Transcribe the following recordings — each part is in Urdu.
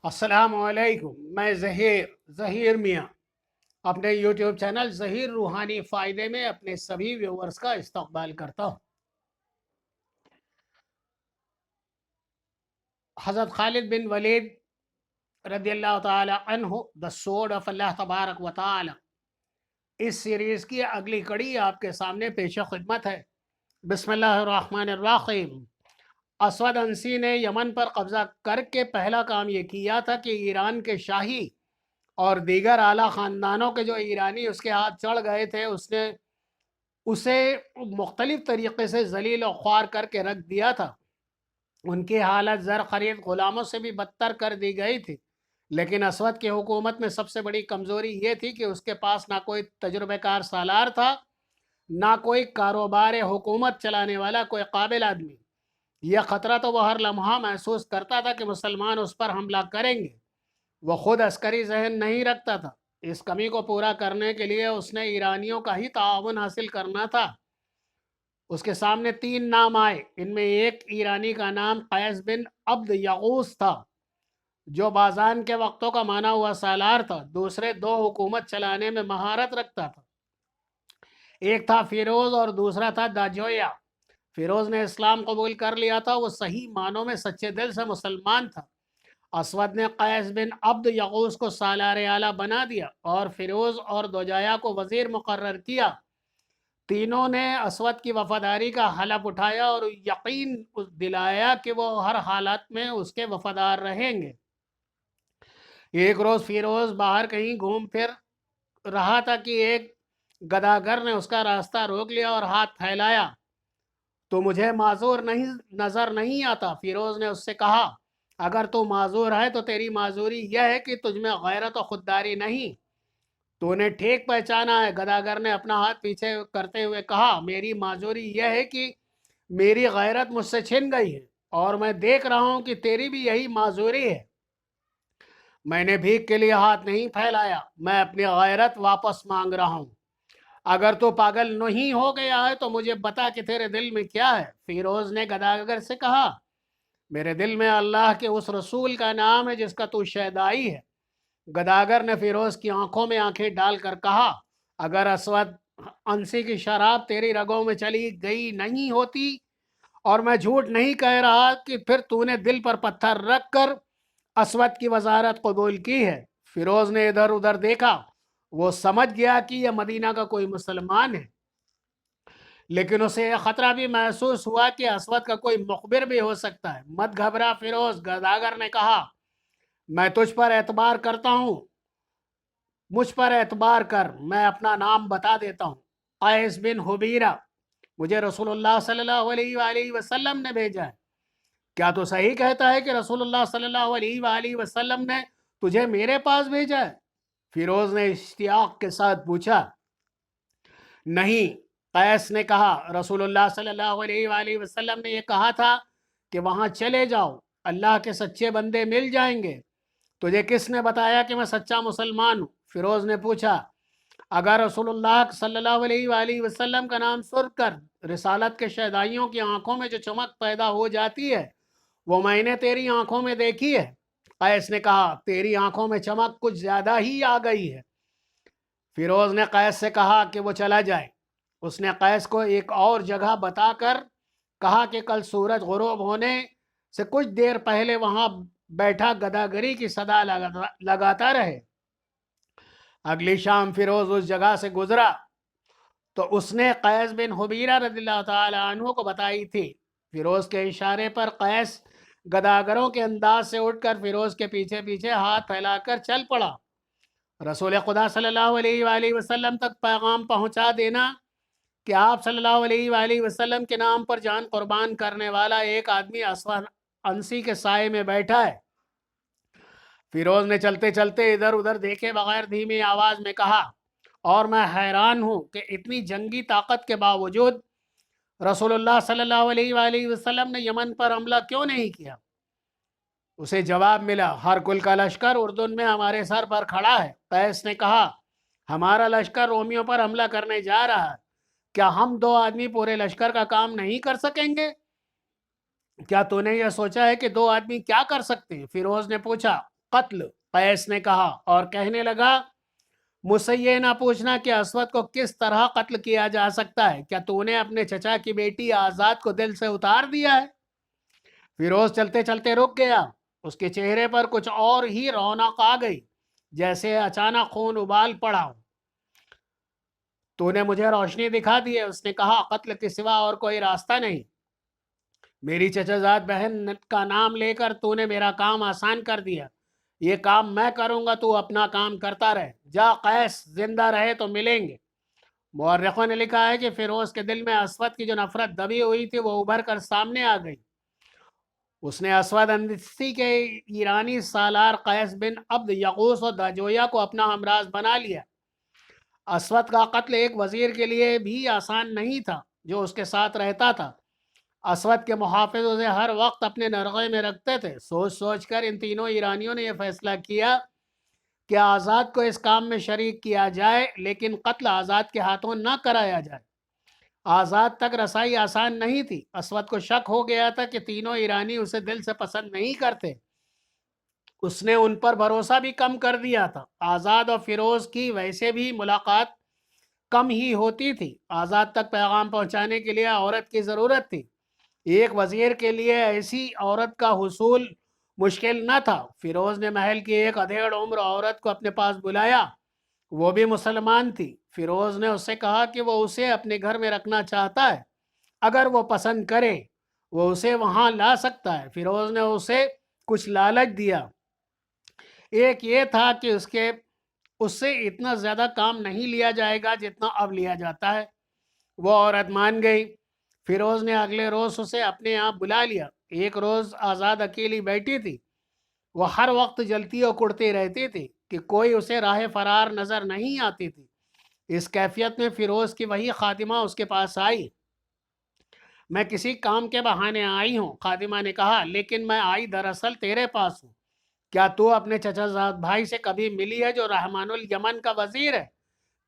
السلام علیکم، میں ظہیر میاں اپنے یوٹیوب چینل ظہیر روحانی فائدے میں اپنے سبھی ویورز کا استقبال کرتا ہوں۔ حضرت خالد بن ولید رضی اللہ تعالی عنہ دا سورڈ آف اللہ تبارک و تعالی، اس سیریز کی اگلی کڑی آپ کے سامنے پیش خدمت ہے۔ بسم اللہ الرحمن الرحیم۔ اسود انسی نے یمن پر قبضہ کر کے پہلا کام یہ کیا تھا کہ ایران کے شاہی اور دیگر اعلیٰ خاندانوں کے جو ایرانی اس کے ہاتھ چڑھ گئے تھے اس نے اسے مختلف طریقے سے ذلیل و خوار کر کے رکھ دیا تھا۔ ان کی حالت زر خرید غلاموں سے بھی بدتر کر دی گئی تھی، لیکن اسود کی حکومت میں سب سے بڑی کمزوری یہ تھی کہ اس کے پاس نہ کوئی تجربہ کار سالار تھا، نہ کوئی کاروبار حکومت چلانے والا کوئی قابل آدمی۔ یہ خطرہ تو وہ ہر لمحہ محسوس کرتا تھا کہ مسلمان اس پر حملہ کریں گے۔ وہ خود عسکری ذہن نہیں رکھتا تھا۔ اس کمی کو پورا کرنے کے لیے اس نے ایرانیوں کا ہی تعاون حاصل کرنا تھا۔ اس کے سامنے 3 نام آئے۔ ان میں ایک ایرانی کا نام قیس بن عبد یغوث تھا، جو بازان کے وقتوں کا مانا ہوا سالار تھا۔ دوسرے 2 حکومت چلانے میں مہارت رکھتا تھا۔ ایک تھا فیروز اور دوسرا تھا داجویا۔ فیروز نے اسلام قبول کر لیا تھا، وہ صحیح معنوں میں سچے دل سے مسلمان تھا۔ اسود نے قیس بن عبد یغوث کو سالار اعلیٰ بنا دیا اور فیروز اور دوجایا کو وزیر مقرر کیا۔ تینوں نے اسود کی وفاداری کا حلف اٹھایا اور یقین دلایا کہ وہ ہر حالت میں اس کے وفادار رہیں گے۔ ایک روز فیروز باہر کہیں گھوم پھر رہا تھا کہ ایک گداگر نے اس کا راستہ روک لیا اور ہاتھ پھیلایا۔ تو مجھے معذور نظر نہیں آتا؟ فیروز نے اس سے کہا، اگر تو معذور ہے تو تیری معذوری یہ ہے کہ تجھ میں غیرت و خودداری نہیں۔ تو نے ٹھیک پہچانا ہے۔ گداگر نے اپنا ہاتھ پیچھے کرتے ہوئے کہا، میری معذوری یہ ہے کہ میری غیرت مجھ سے چھن گئی ہے، اور میں دیکھ رہا ہوں کہ تیری بھی یہی معذوری ہے۔ میں نے بھیک کے لیے ہاتھ نہیں پھیلایا، میں اپنی غیرت واپس مانگ رہا ہوں۔ اگر تو پاگل نہیں ہو گیا ہے تو مجھے بتا کہ تیرے دل میں کیا ہے۔ فیروز نے گداگر سے کہا، میرے دل میں اللہ کے اس رسول کا نام ہے جس کا تو شہدائی ہے۔ گداگر نے فیروز کی آنکھوں میں آنکھیں ڈال کر کہا، اگر اسود انسی کی شراب تیری رگوں میں چلی گئی نہیں ہوتی اور میں جھوٹ نہیں کہہ رہا کہ پھر تو نے دل پر پتھر رکھ کر اسود کی وزارت قبول کی ہے۔ فیروز نے ادھر ادھر دیکھا۔ وہ سمجھ گیا کہ یہ مدینہ کا کوئی مسلمان ہے، لیکن اسے یہ خطرہ بھی محسوس ہوا کہ اسود کا کوئی مخبر بھی ہو سکتا ہے۔ مت گھبرا فیروز، گداگر نے کہا، میں تجھ پر اعتبار کرتا ہوں، مجھ پر اعتبار کر، میں اپنا نام بتا دیتا ہوں، قیس بن حبیرہ۔ مجھے رسول اللہ صلی اللہ علیہ وآلہ وسلم نے بھیجا ہے۔ کیا تو صحیح کہتا ہے کہ رسول اللہ صلی اللہ علیہ وآلہ وسلم نے تجھے میرے پاس بھیجا ہے؟ فیروز نے اشتیاق کے ساتھ پوچھا۔ نہیں، قیس نے کہا، رسول اللہ صلی اللہ علیہ وآلہ وسلم نے یہ کہا تھا کہ وہاں چلے جاؤ، اللہ کے سچے بندے مل جائیں گے۔ تجھے کس نے بتایا کہ میں سچا مسلمان ہوں؟ فیروز نے پوچھا۔ اگر رسول اللہ صلی اللہ علیہ وآلہ وسلم کا نام سن کر رسالت کے شہدائیوں کی آنکھوں میں جو چمک پیدا ہو جاتی ہے وہ میں نے تیری آنکھوں میں دیکھی ہے۔ قیس نے کہا، تیری آنکھوں میں چمک کچھ زیادہ ہی آ گئی ہے۔ فیروز نے قیس سے کہا کہ وہ چلا جائے۔ اس نے قیس کو ایک اور جگہ بتا کر کہا کہ کل سورج غروب ہونے سے کچھ دیر پہلے وہاں بیٹھا گداگری کی صدا لگاتا رہے۔ اگلی شام فیروز اس جگہ سے گزرا تو اس نے قیس بن حبیرہ رضی اللہ تعالی عنہ کو بتائی تھی۔ فیروز کے اشارے پر قیس گداگروں کے انداز سے اٹھ کر فیروز کے پیچھے پیچھے ہاتھ پھیلا کر چل پڑا۔ رسول خدا صلی اللہ علیہ وآلہ وسلم تک پیغام پہنچا دینا کہ آپ صلی اللہ علیہ وآلہ وسلم کے نام پر جان قربان کرنے والا ایک آدمی اسود انسی کے سائے میں بیٹھا ہے۔ فیروز نے چلتے چلتے ادھر ادھر دیکھے بغیر دھیمی آواز میں کہا، اور میں حیران ہوں کہ اتنی جنگی طاقت کے باوجود رسول اللہ صلی اللہ علیہ وآلہ وسلم نے یمن پر حملہ کیوں نہیں کیا؟ اسے جواب ملا، ہر کل کا لشکر اردن میں ہمارے سر پر کھڑا ہے۔ قیس نے کہا، ہمارا لشکر رومیوں پر حملہ کرنے جا رہا ہے، کیا ہم 2 آدمی پورے لشکر کا کام نہیں کر سکیں گے؟ کیا تو نے یہ سوچا ہے کہ 2 آدمی کیا کر سکتے ہیں؟ فیروز نے پوچھا۔ قتل، قیس نے کہا اور کہنے لگا مجھ سے یہ نہ پوچھنا کہ اسود کو کس طرح قتل کیا جا سکتا ہے، کیا تو نے اپنے چچا کی بیٹی آزاد کو دل سے اتار دیا ہے؟ فیروز چلتے چلتے رک گیا، اس کے چہرے پر کچھ اور ہی رونق آ گئی، جیسے اچانک خون ابال پڑا ہو۔ تو نے مجھے روشنی دکھا دی ہے، اس نے کہا، قتل کے سوا اور کوئی راستہ نہیں۔ میری چچا زاد بہن کا نام لے کر تو نے میرا کام آسان کر دیا، یہ کام میں کروں گا، تو اپنا کام کرتا رہے، جا قیس زندہ رہے تو ملیں گے۔ مورخوں نے لکھا ہے کہ فیروز کے دل میں اسود کی جو نفرت دبی ہوئی تھی وہ ابھر کر سامنے آ گئی۔ اس نے اسود اندسی کے ایرانی سالار قیس بن عبد یغوث و داجویا کو اپنا ہمراز بنا لیا۔ اسود کا قتل ایک وزیر کے لیے بھی آسان نہیں تھا جو اس کے ساتھ رہتا تھا۔ اسود کے محافظ اسے ہر وقت اپنے نرغے میں رکھتے تھے۔ سوچ سوچ کر ان تینوں ایرانیوں نے یہ فیصلہ کیا کہ آزاد کو اس کام میں شریک کیا جائے، لیکن قتل آزاد کے ہاتھوں نہ کرایا جائے۔ آزاد تک رسائی آسان نہیں تھی۔ اسود کو شک ہو گیا تھا کہ تینوں ایرانی اسے دل سے پسند نہیں کرتے۔ اس نے ان پر بھروسہ بھی کم کر دیا تھا۔ آزاد اور فیروز کی ویسے بھی ملاقات کم ہی ہوتی تھی۔ آزاد تک پیغام پہنچانے کے لیے عورت کی ضرورت تھی۔ ایک وزیر کے لیے ایسی عورت کا حصول مشکل نہ تھا۔ فیروز نے محل کی ایک ادھیڑ عمر عورت کو اپنے پاس بلایا، وہ بھی مسلمان تھی۔ فیروز نے اس سے کہا کہ وہ اسے اپنے گھر میں رکھنا چاہتا ہے، اگر وہ پسند کرے وہ اسے وہاں لا سکتا ہے۔ فیروز نے اسے کچھ لالچ دیا۔ ایک یہ تھا کہ اس سے اتنا زیادہ کام نہیں لیا جائے گا جتنا اب لیا جاتا ہے۔ وہ عورت مان گئی۔ فیروز نے اگلے روز اسے اپنے یہاں بلا لیا۔ ایک روز آزاد اکیلی بیٹھی تھی، وہ ہر وقت جلتی اور کڑتی رہتی تھی کہ کوئی اسے راہ فرار نظر نہیں آتی تھی۔ اس کیفیت میں فیروز کی وہی خادمہ اس کے پاس آئی۔ میں کسی کام کے بہانے آئی ہوں، خادمہ نے کہا، لیکن میں آئی دراصل تیرے پاس ہوں۔ کیا تو اپنے چچا زاد بھائی سے کبھی ملی ہے جو رحمان الیمن کا وزیر ہے؟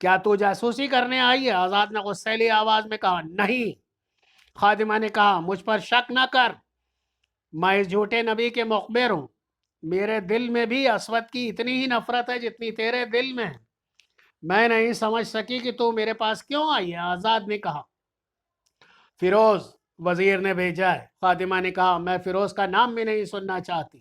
کیا تو جاسوسی کرنے آئی ہے؟ آزاد نے غصیلی آواز میں کہا، نہیں۔ خادمہ نے کہا، مجھ پر شک نہ کر، میں اس جھوٹے نبی کے مخبر ہوں۔ میرے دل میں بھی اسود کی اتنی ہی نفرت ہے جتنی تیرے دل میں ہے۔ میں نہیں سمجھ سکی کہ تو میرے پاس کیوں آئی ہے، آزاد نے کہا۔ فیروز وزیر نے بھیجا ہے، خادمہ نے کہا۔ میں فیروز کا نام بھی نہیں سننا چاہتی۔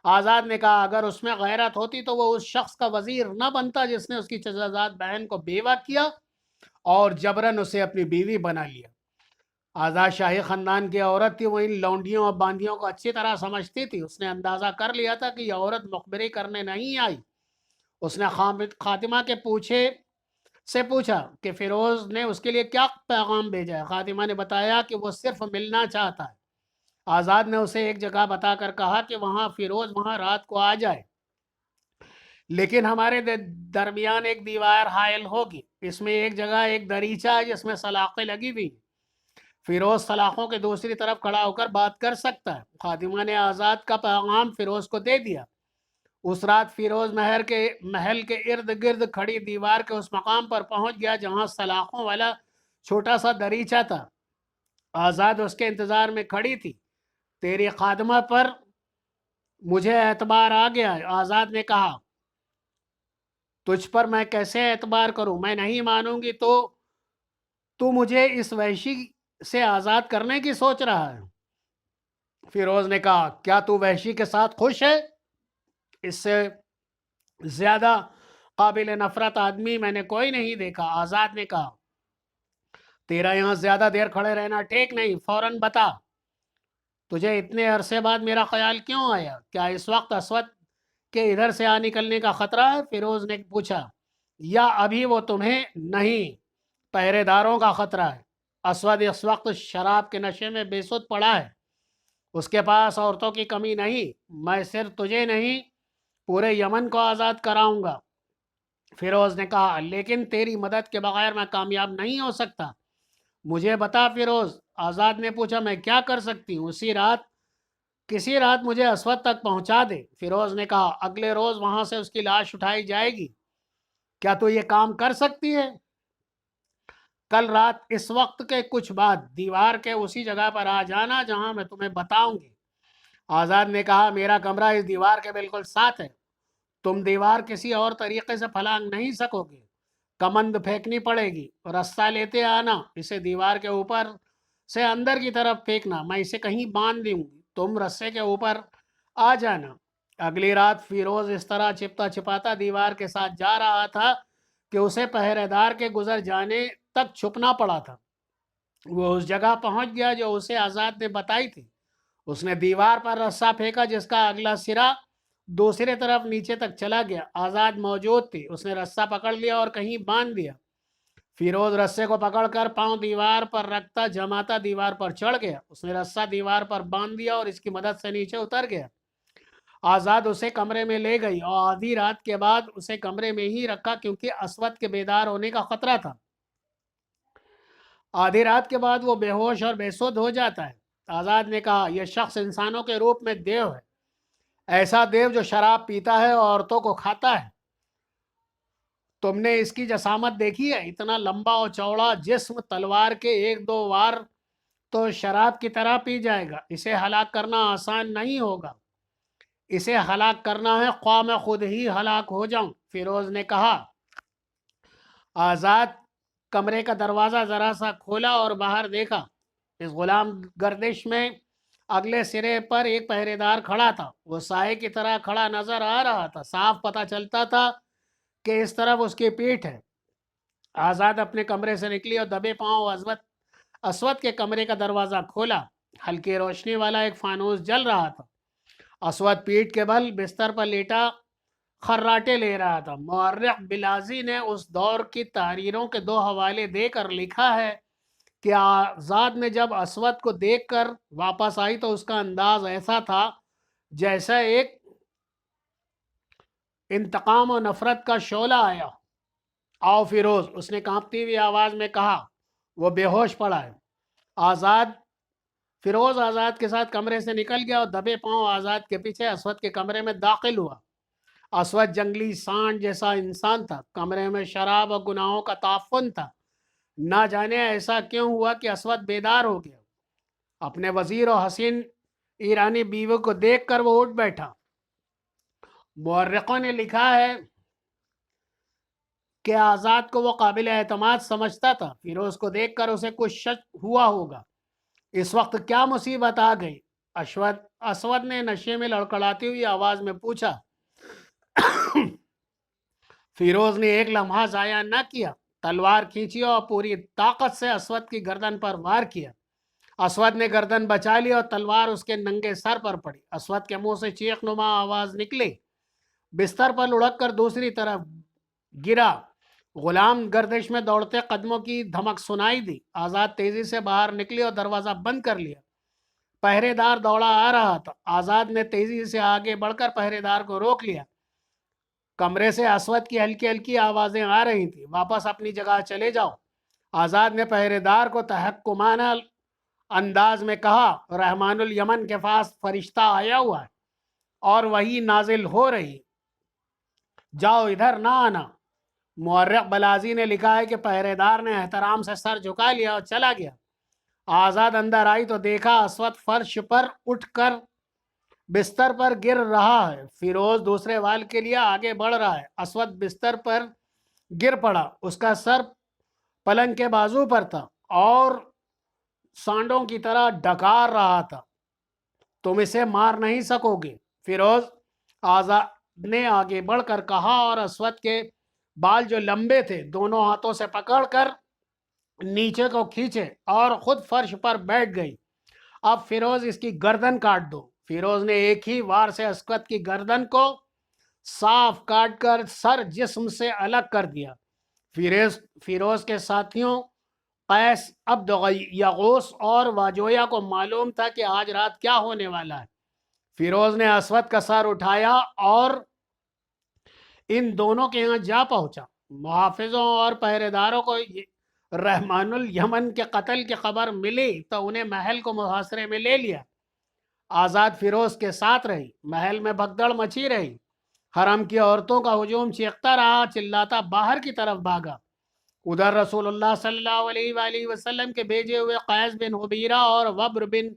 آزاد نے کہا، اگر اس میں غیرت ہوتی تو وہ اس شخص کا وزیر نہ بنتا جس نے اس کی چچا زاد بہن کو بیوہ کیا اور جبراً اسے اپنی بیوی بنا لیا۔ آزاد شاہی خاندان کی عورت تھی، وہ ان لونڈیوں اور باندیوں کو اچھی طرح سمجھتی تھی۔ اس نے اندازہ کر لیا تھا کہ یہ عورت مخبری کرنے نہیں آئی۔ اس نے خاتمہ کے پوچھا کہ فیروز نے اس کے لیے کیا پیغام بھیجا ہے۔ خاتمہ نے بتایا کہ وہ صرف ملنا چاہتا ہے۔ آزاد نے اسے ایک جگہ بتا کر کہا کہ فیروز وہاں رات کو آ جائے، لیکن ہمارے درمیان ایک دیوار حائل ہوگی، اس میں ایک جگہ ایک دریچہ ہے جس میں سلاخیں لگی ہوئی۔ فیروز سلاخوں کے دوسری طرف کھڑا ہو کر بات کر سکتا ہے۔ خادمہ نے آزاد کا پیغام فیروز کو دے دیا۔ اس رات فیروز محل کے ارد گرد کھڑی دیوار کے اس مقام پر پہنچ گیا جہاں سلاخوں والا چھوٹا سا دریچہ تھا۔ آزاد اس کے انتظار میں کھڑی تھی۔ تیری خادمہ پر مجھے اعتبار آ گیا ہے، آزاد نے کہا۔ تجھ پر میں کیسے اعتبار کروں؟ میں نہیں مانوں گی تو مجھے اس وحشی سے آزاد کرنے کی سوچ رہا ہے۔ فیروز نے کہا، کیا تو وحشی کے ساتھ خوش ہے؟ اس سے زیادہ قابل نفرت آدمی میں نے کوئی نہیں دیکھا۔ آزاد نے کہا، تیرا یہاں زیادہ دیر کھڑے رہنا ٹھیک نہیں، فوراً بتا تجھے اتنے عرصے بعد میرا خیال کیوں آیا؟ کیا اس وقت اسود کے ادھر سے آ نکلنے کا خطرہ ہے؟ فیروز نے پوچھا، یا ابھی وہ تمہیں نہیں، پہرے داروں کا خطرہ ہے؟ اسود اس وقت شراب کے نشے میں بے سود پڑا ہے، اس کے پاس عورتوں کی کمی نہیں۔ میں صرف تجھے نہیں پورے یمن کو آزاد کراؤں گا۔ فیروز نے کہا، لیکن تیری مدد کے بغیر میں کامیاب نہیں ہو سکتا۔ مجھے بتا فیروز، آزاد نے پوچھا، میں کیا کر سکتی ہوں؟ کسی رات مجھے اسود تک پہنچا دے۔ فیروز نے کہا، اگلے روز وہاں سے اس کی لاش اٹھائی جائے گی۔ کیا تو یہ کام کر سکتی ہے؟ کل رات اس وقت کے کچھ بعد دیوار کے اسی جگہ پر آ جانا جہاں میں تمہیں بتاؤں گی۔ آزاد نے کہا، میرا کمرہ اس دیوار کے بالکل ساتھ ہے۔ تم دیوار کسی اور طریقے سے پھلانگ نہیں سکو گے، کمند پھینکنی پڑے گی، رسہ لیتے آنا، اسے دیوار کے اوپر سے اندر کی طرف پھینکنا، میں اسے کہیں باندھ دوں گی، تم رسے کے اوپر آ جانا۔ اگلی رات فیروز اس طرح چھپتا چھپاتا دیوار کے ساتھ جا رہا تھا کہ اسے پہرے دار کے گزر جانے تک چھپنا پڑا تھا۔ وہ اس جگہ پہنچ گیا جو اسے آزاد نے بتائی تھی۔ اس نے دیوار پر رسہ پھینکا جس کا اگلا سرا دوسرے طرف نیچے تک چلا گیا۔ آزاد موجود تھی، اس نے رسہ پکڑ لیا اور کہیں باندھ دیا۔ فیروز رسے کو پکڑ کر پاؤں دیوار پر رکھتا جماتا دیوار پر چڑھ گیا۔ اس نے رسہ دیوار پر باندھ دیا اور اس کی مدد سے نیچے اتر گیا۔ آزاد اسے کمرے میں لے گئی اور آدھی رات کے بعد اسے کمرے میں ہی رکھا کیونکہ اسود کے بیدار ہونے کا خطرہ تھا۔ آدھی رات کے بعد وہ بے ہوش اور بے سدھ ہو جاتا ہے۔ آزاد نے کہا، یہ شخص انسانوں کے روپ میں دیو ہے، ایسا دیو جو شراب پیتا ہے اور عورتوں کو کھاتا ہے۔ تم نے اس کی جسامت دیکھی ہے؟ اتنا لمبا اور چوڑا جسم، تلوار کے ایک دو وار تو شراب کی طرح پی جائے گا۔ اسے ہلاک کرنا آسان نہیں ہوگا، اسے ہلاک کرنا ہے خواہ میں خود ہی ہلاک ہو جاؤں۔ فیروز نے کہا۔ آزاد کمرے کا دروازہ ذرا سا کھولا اور باہر دیکھا۔ اس غلام گردش میں اگلے سرے پر ایک پہرے دار کھڑا تھا۔ وہ سائے کی طرح کھڑا نظر آ رہا تھا، صاف پتہ چلتا تھا کہ اس طرف اس کی پیٹھ ہے۔ آزاد اپنے کمرے سے نکلی اور دبے پاؤں اسود کے کمرے کا دروازہ کھولا۔ ہلکی روشنی والا ایک فانوس جل رہا تھا۔ اسود پیٹھ کے بل بستر پر لیٹا خراٹے لے رہا تھا۔ مورخ بلازی نے اس دور کی تحریروں کے دو حوالے دے کر لکھا ہے کہ آزاد نے جب اسود کو دیکھ کر واپس آئی تو اس کا انداز ایسا تھا جیسا ایک انتقام و نفرت کا شعلہ آیا۔ آؤ فیروز، اس نے کانپتی ہوئی آواز میں کہا۔ وہ بے ہوش پڑا ہے۔ فیروز آزاد کے ساتھ کمرے سے نکل گیا اور دبے پاؤں آزاد کے پیچھے اسود کے کمرے میں داخل ہوا۔ اسود جنگلی سانڈ جیسا انسان تھا۔ کمرے میں شراب اور گناہوں کا تعفن تھا۔ نہ جانے ایسا کیوں ہوا کہ اسود بیدار ہو گیا۔ اپنے وزیر اور حسین ایرانی بیوی کو دیکھ کر وہ اٹھ بیٹھا۔ مورخوں نے لکھا ہے کہ آزاد کو وہ قابل اعتماد سمجھتا تھا۔ فیروز کو دیکھ کر اسے کچھ شک ہوا ہوگا۔ اس وقت کیا مصیبت آ گئی؟ اسود نے نشے میں لڑکڑاتی ہوئی آواز میں پوچھا۔ فیروز نے ایک لمحہ ضائع نہ کیا، تلوار کھینچی اور پوری طاقت سے اسود کی گردن پر وار کیا۔ اسود نے گردن بچا لی اور تلوار اس کے ننگے سر پر پڑی۔ اسود کے منہ سے چیخ نما آواز نکلی۔ بستر پر لڑک کر دوسری طرف گرا۔ غلام گردش میں دوڑتے قدموں کی دھمک سنائی دی۔ آزاد تیزی سے باہر نکلی اور دروازہ بند کر لیا۔ پہرے دار دوڑا آ رہا تھا۔ آزاد نے تیزی سے آگے بڑھ کر پہرے دار کو روک لیا۔ کمرے سے اسود کی ہلکی ہلکی آوازیں آ رہی تھی۔ واپس اپنی جگہ چلے جاؤ، آزاد نے پہرے دار کو تحکمانہ انداز میں کہا۔ رحمان الیمن کے پاس فرشتہ آیا ہوا ہے اور وہی نازل ہو رہی، جاؤ، ادھر نہ آنا۔ مورخ بلازی نے لکھا ہے کہ پہرے دار نے احترام سے سر جھکا لیا اور چلا گیا۔ آزاد اندر آئی تو دیکھا اسود فرش پر اٹھ کر بستر پر گر رہا ہے۔ فیروز دوسرے وال کے لیے آگے بڑھ رہا ہے۔ اسود بستر پر گر پڑا، اس کا سر پلنگ کے بازو پر تھا اور سانڈوں کی طرح ڈکار رہا تھا۔ تم اسے مار نہیں سکو گے، فیروز، آزاد نے آگے بڑھ کر کہا اور اسود کے بال جو لمبے تھے دونوں ہاتھوں سے پکڑ کر نیچے کو کھینچے اور خود فرش پر بیٹھ گئی۔ اب فیروز اس کی گردن کاٹ دو۔ فیروز نے ایک ہی وار سے اسود کی گردن کو صاف کاٹ کر سر جسم سے الگ کر دیا۔ فیروز کے ساتھیوں قیس، عبد یغوث اور واجویا کو معلوم تھا کہ آج رات کیا ہونے والا ہے۔ فیروز نے اسود کا سر اٹھایا اور ان دونوں کے یہاں جا پہنچا۔ محافظوں اور پہرے داروں کو رحمان الیمن کے قتل کی خبر ملی تو انہیں محل کو محاصرے میں لے لیا۔ آزاد فیروز کے ساتھ رہی۔ محل میں بھگدڑ مچی رہی۔ حرم کی عورتوں کا ہجوم چیختا رہا، چلاتا باہر کی طرف بھاگا۔ ادھر رسول اللہ صلی اللہ علیہ وآلہ وسلم کے بھیجے ہوئے قیس بن حبیرہ اور وبر بن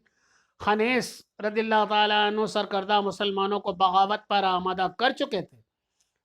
خنیس رضی اللہ تعالیٰ عنہ سرکردہ مسلمانوں کو بغاوت پر آمادہ کر چکے تھے۔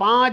5